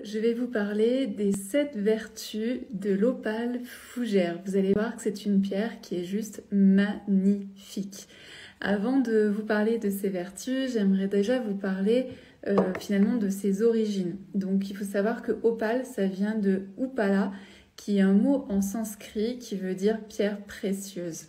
Je vais vous parler des 7 vertus de l'opale fougère. Vous allez voir que c'est une pierre qui est juste magnifique. Avant de vous parler de ses vertus, j'aimerais déjà vous parler finalement de ses origines. Donc il faut savoir que opale, ça vient de upala, qui est un mot en sanskrit qui veut dire pierre précieuse.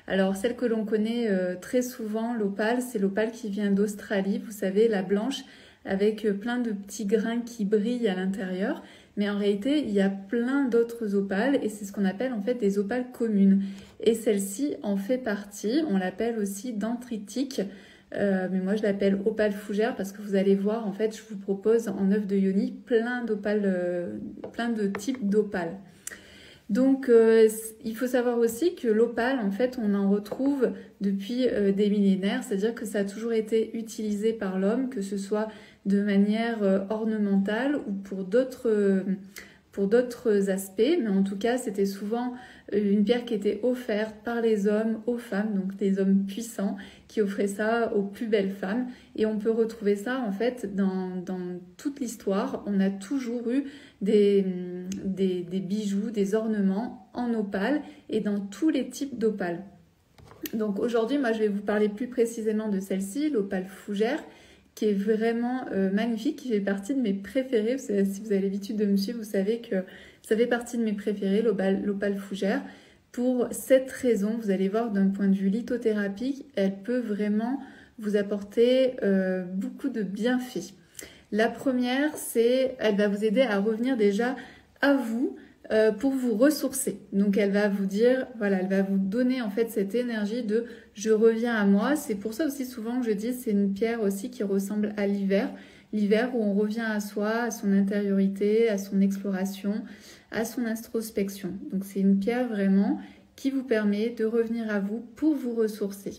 Alors celle que l'on connaît très souvent, l'opale, c'est l'opale qui vient d'Australie, vous savez, la blanche, avec plein de petits grains qui brillent à l'intérieur. Mais en réalité, il y a plein d'autres opales et c'est ce qu'on appelle en fait des opales communes. Et celle-ci en fait partie, on l'appelle aussi dendritique, mais moi je l'appelle opale fougère parce que vous allez voir, en fait, je vous propose en œuf de yoni plein d'opales, plein de types d'opales. Donc, il faut savoir aussi que l'opale, en fait, on en retrouve depuis des millénaires, c'est-à-dire que ça a toujours été utilisé par l'homme, que ce soit de manière ornementale ou pour d'autres aspects, mais en tout cas, c'était souvent une pierre qui était offerte par les hommes aux femmes, donc des hommes puissants qui offraient ça aux plus belles femmes. Et on peut retrouver ça, en fait, dans toute l'histoire. On a toujours eu des bijoux, des ornements en opale et dans tous les types d'opale. Donc aujourd'hui, moi, je vais vous parler plus précisément de celle-ci, l'opale fougère, qui est vraiment magnifique, qui fait partie de mes préférés. Si vous avez l'habitude de me suivre, vous savez que ça fait partie de mes préférés, l'opale fougère. Pour cette raison, vous allez voir d'un point de vue lithothérapie, elle peut vraiment vous apporter beaucoup de bienfaits. La première, c'est elle va vous aider à revenir déjà à vous pour vous ressourcer. Donc elle va vous dire, voilà, elle va vous donner en fait cette énergie de je reviens à moi. C'est pour ça aussi souvent que je dis c'est une pierre aussi qui ressemble à l'hiver. L'hiver où on revient à soi, à son intériorité, à son exploration, à son introspection. Donc c'est une pierre vraiment qui vous permet de revenir à vous pour vous ressourcer.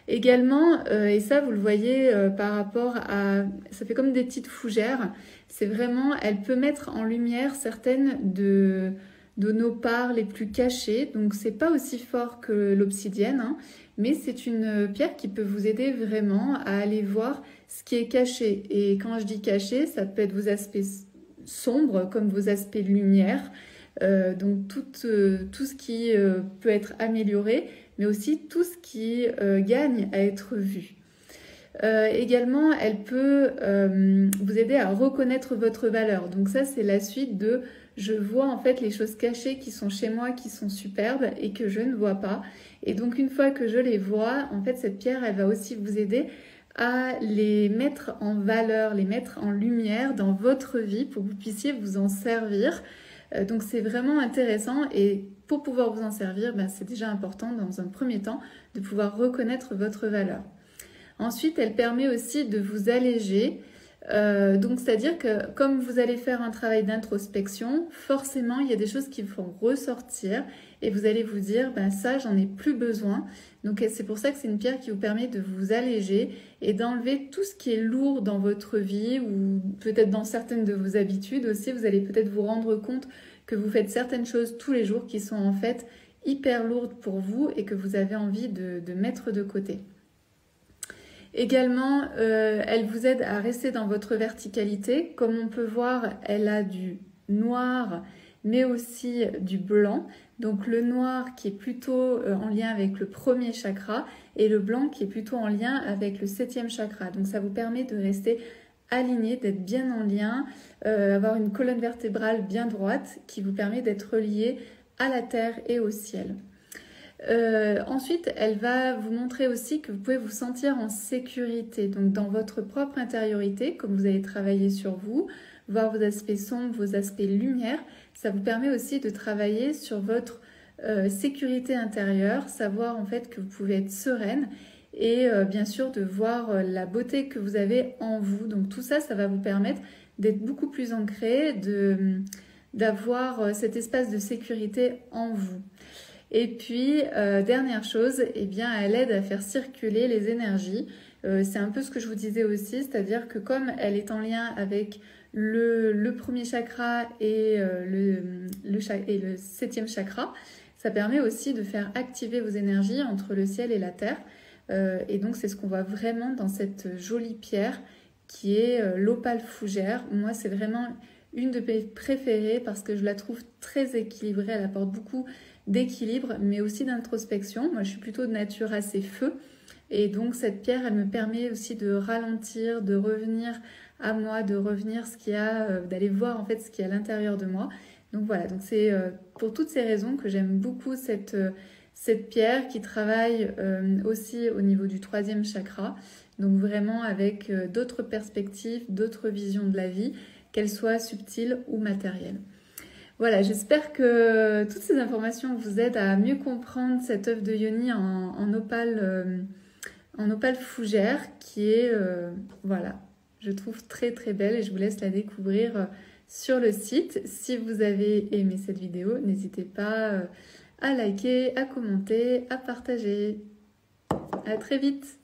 Également, et ça vous le voyez par rapport à, ça fait comme des petites fougères, c'est vraiment, elle peut mettre en lumière certaines de nos parts les plus cachées, donc c'est pas aussi fort que l'obsidienne, hein, mais c'est une pierre qui peut vous aider vraiment à aller voir ce qui est caché. Et quand je dis caché, ça peut être vos aspects sombres comme vos aspects lumière, donc tout ce qui peut être amélioré, mais aussi tout ce qui gagne à être vu. Également, elle peut vous aider à reconnaître votre valeur. Donc ça, c'est la suite de je vois en fait les choses cachées qui sont chez moi, qui sont superbes et que je ne vois pas. Et donc une fois que je les vois, en fait, cette pierre, elle va aussi vous aider à les mettre en valeur, les mettre en lumière dans votre vie pour que vous puissiez vous en servir. Donc c'est vraiment intéressant et pour pouvoir vous en servir, c'est déjà important dans un premier temps de pouvoir reconnaître votre valeur. Ensuite, elle permet aussi de vous alléger. Donc c'est-à-dire que comme vous allez faire un travail d'introspection, forcément il y a des choses qui vont ressortir et vous allez vous dire ça j'en ai plus besoin. Donc c'est pour ça que c'est une pierre qui vous permet de vous alléger et d'enlever tout ce qui est lourd dans votre vie ou peut-être dans certaines de vos habitudes aussi. Vous allez peut-être vous rendre compte que vous faites certaines choses tous les jours qui sont en fait hyper lourdes pour vous et que vous avez envie de mettre de côté. Également, elle vous aide à rester dans votre verticalité. Comme on peut voir, elle a du noir, mais aussi du blanc. Donc le noir qui est plutôt en lien avec le premier chakra et le blanc qui est plutôt en lien avec le 7e chakra. Donc ça vous permet de rester aligné, d'être bien en lien, avoir une colonne vertébrale bien droite qui vous permet d'être relié à la terre et au ciel. Ensuite, elle va vous montrer aussi que vous pouvez vous sentir en sécurité, donc dans votre propre intériorité, comme vous allez travailler sur vous, voir vos aspects sombres, vos aspects lumière. Ça vous permet aussi de travailler sur votre sécurité intérieure, savoir en fait que vous pouvez être sereine et bien sûr de voir la beauté que vous avez en vous. Donc tout ça, ça va vous permettre d'être beaucoup plus ancré, d'avoir cet espace de sécurité en vous. Et puis, dernière chose, elle aide à faire circuler les énergies. C'est un peu ce que je vous disais aussi, c'est-à-dire que comme elle est en lien avec le premier chakra et le 7e chakra, ça permet aussi de faire activer vos énergies entre le ciel et la terre. Et donc, c'est ce qu'on voit vraiment dans cette jolie pierre qui est l'opale fougère. Moi, c'est vraiment une de mes préférées parce que je la trouve très équilibrée. Elle apporte beaucoup d'équilibre, mais aussi d'introspection. Moi, je suis plutôt de nature assez feu. Et donc, cette pierre, elle me permet aussi de ralentir, de revenir à moi, de revenir d'aller voir en fait ce qu'il y a à l'intérieur de moi. Donc voilà, donc c'est pour toutes ces raisons que j'aime beaucoup cette pierre qui travaille aussi au niveau du 3e chakra. Donc vraiment avec d'autres perspectives, d'autres visions de la vie, qu'elles soient subtiles ou matérielles. Voilà, j'espère que toutes ces informations vous aident à mieux comprendre cette œuvre de Yoni en opale fougère qui est, voilà, je trouve très très belle et je vous laisse la découvrir sur le site. Si vous avez aimé cette vidéo, n'hésitez pas à liker, à commenter, à partager. À très vite!